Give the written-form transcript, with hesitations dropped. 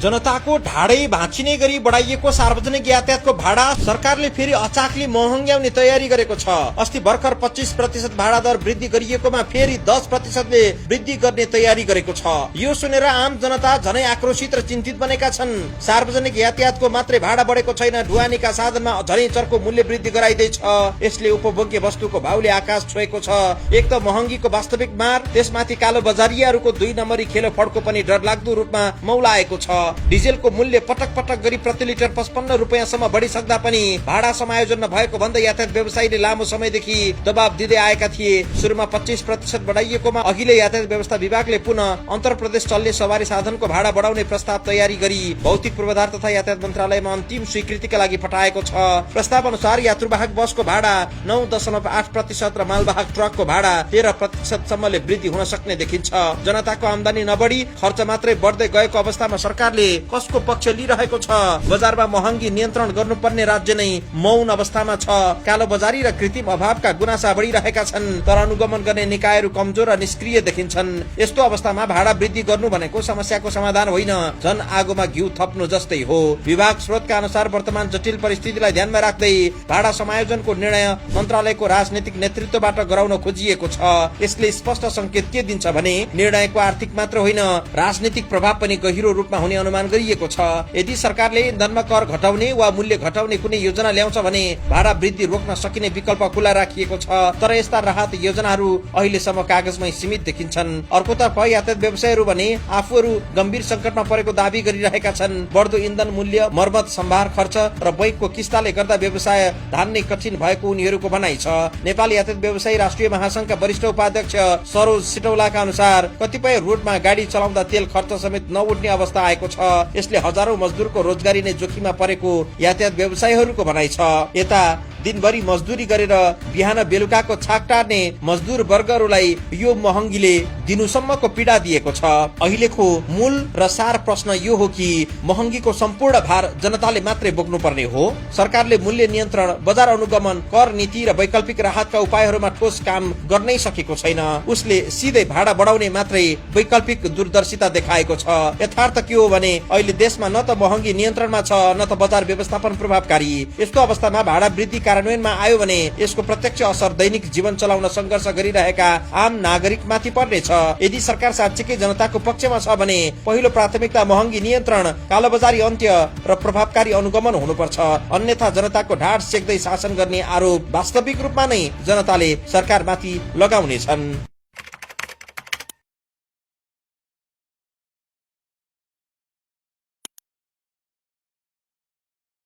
जनताको ढाडै भाँचिने गरी बढाइएको सार्वजनिक यातायातको भाडा सरकारले फेरि अचाकली महँग्याउने तयारी गरेको छ। अस्ति भर्खर 25% भाडा दर वृद्धि गरिएकोमा फेरि 10%ले वृद्धि गर्ने तयारी गरेको छ। यो सुनेर आम जनता झनै आक्रोशित र चिन्तित बनेका छन्। सार्वजनिक यातायातको मात्रै भाडा बढेको छैन, ढुवानीका साधनमा झनै चर्को मूल्य वृद्धि गराइदैछ। यसले उपभोग्य वस्तुको भाउले आकाश छोएको छ। एक त महँगीको वास्तविक मार, त्यसमाथि कालो बजारियाहरूको 2 नम्बरी खेलो फड्को पनि डरलाग्दो रूपमा मौलाएको छ। डिजेलको मूल्य पटक पटक गरी प्रति लिटर 55 रुपियाँसम्म बढिसक्दा पनि भाडा समायोजन नभएको भन्दै यातायात व्यवसायीले लामो समयदेखि दबाब दिँदै आएका थिए। सुरुमा 25% बढाइएकोमा अघिल्लो यातायात व्यवस्था विभागले पुनः अन्तर प्रदेश चल्ने सवारी साधनको भाडा बढाउने प्रस्ताव तयारी गरी भौतिक पूर्वाधार तथा यातायात मन्त्रालयमा अन्तिम स्वीकृतिका लागि पठाएको छ। प्रस्ताव अनुसार यात्रुवाहक बसको भाडा 9.8% र मालवाहक ट्रकको भाडा 13% सम्मले वृद्धि हुन सक्ने देखिन्छ। जनताको आमदानी नबढी खर्च मात्रै बढ्दै गएको अवस्थामा सरकारले कसको पक्ष लिइरहेको छ? बजारमा महँगी नियन्त्रण गर्नुपर्ने राज्य नै मौन अवस्थामा छ। कालो बजारी र कृत्रिम अभावका गुनासा बढिरहेका छन्, तर अनुगमन गर्ने निकायहरू कमजोर र निष्क्रिय देखिन्छन्। यस्तो अवस्थामा भाडा वृद्धि गर्नु भनेको समस्याको समाधान होइन, झन आगोमा घिउ थप्नु जस्तै हो। विभाग स्रोतका अनुसार वर्तमान जटिल परिस्थितिलाई ध्यानमा राख्दै भाडा समायोजनको निर्णय मन्त्रालयको राजनीतिक नेतृत्वबाट गराउन खोजिएको छ। यसले स्पष्ट संकेत के दिन्छ भने निर्णयको आर्थिक मात्र होइन, राजनीतिक प्रभाव पनि गहिरो रूपमा हुने अनुमान गरिएको छ। यदि सरकारले इन्धनमा कर घटाउने वा मूल्य घटाउने कुनै योजना ल्याउँछ भने भाडा वृद्धि रोक्न सकिने विकल्प खुला राखिएको छ, तर यस्ता राहत योजनाहरू अहिलेसम्म कागजमै सीमित देखिन्छन्। अर्कोतर्फ यातायात व्यवसायीहरू भने आफूहरू गम्भीर संकटमा परेको दावी गरिरहेका छन्। बढ्दो इन्धन मूल्य, मर्मत सम्भार खर्च र बैंकको किस्ताले गर्दा व्यवसाय धान्नै कठिन भएको उनीहरूको भनाइ छ। नेपाल यातायात व्यवसायी राष्ट्रिय महासंघका वरिष्ठ उपाध्यक्ष सरोज सिटौलाका अनुसार कतिपय रोडमा गाडी चलाउँदा तेल खर्च समेत नउठ्ने अवस्था आएको छ। यसले हजारौं मजदुरको रोजगारी नै जोखिममा परेको यातायात व्यवसायीहरूको भनाइ छ। यता दिनभरि मजदुरी गरेर बिहान बेलुकाको छाक टार्ने मजदुर वर्गहरूलाई यो महँगीले दिनुसम्मको पीडा दिएको छ। अहिलेको मूल र सार प्रश्न यो हो कि महँगीको सम्पूर्ण भार जनताले मात्रै बोक्नु पर्ने हो? सरकारले मूल्य नियन्त्रण, बजार अनुगमन, कर नीति र वैकल्पिक राहतका उपायहरूमा ठोस काम गर्नै सकेको छैन। उसले सिधै भाडा बढाउने मात्रै वैकल्पिक दूरदर्शिता देखाएको छ। यथार्थ के हो भने अहिले देशमा न त महँगी नियन्त्रणमा छ, न त बजार व्यवस्थापन प्रभावकारी। यस्तो अवस्थामा भाडा वृद्धि कार्यान्वयनमा आयो भने यसको प्रत्यक्ष असर दैनिक जीवन चलाउन संघर्ष गरिरहेका आम नागरिक माथि पर्नेछ। यदि सरकार साँच्चीकै जनताको पक्षमा छ भने पहिलो प्राथमिकता महँगी नियन्त्रण, कालोबजारी अन्त्य र प्रभावकारी अनुगमन हुनुपर्छ। अन्यथा जनताको ढाड सेक्दै शासन गर्ने आरोप वास्तविक रूपमा नै जनताले सरकारमाथि लगाउनेछन्।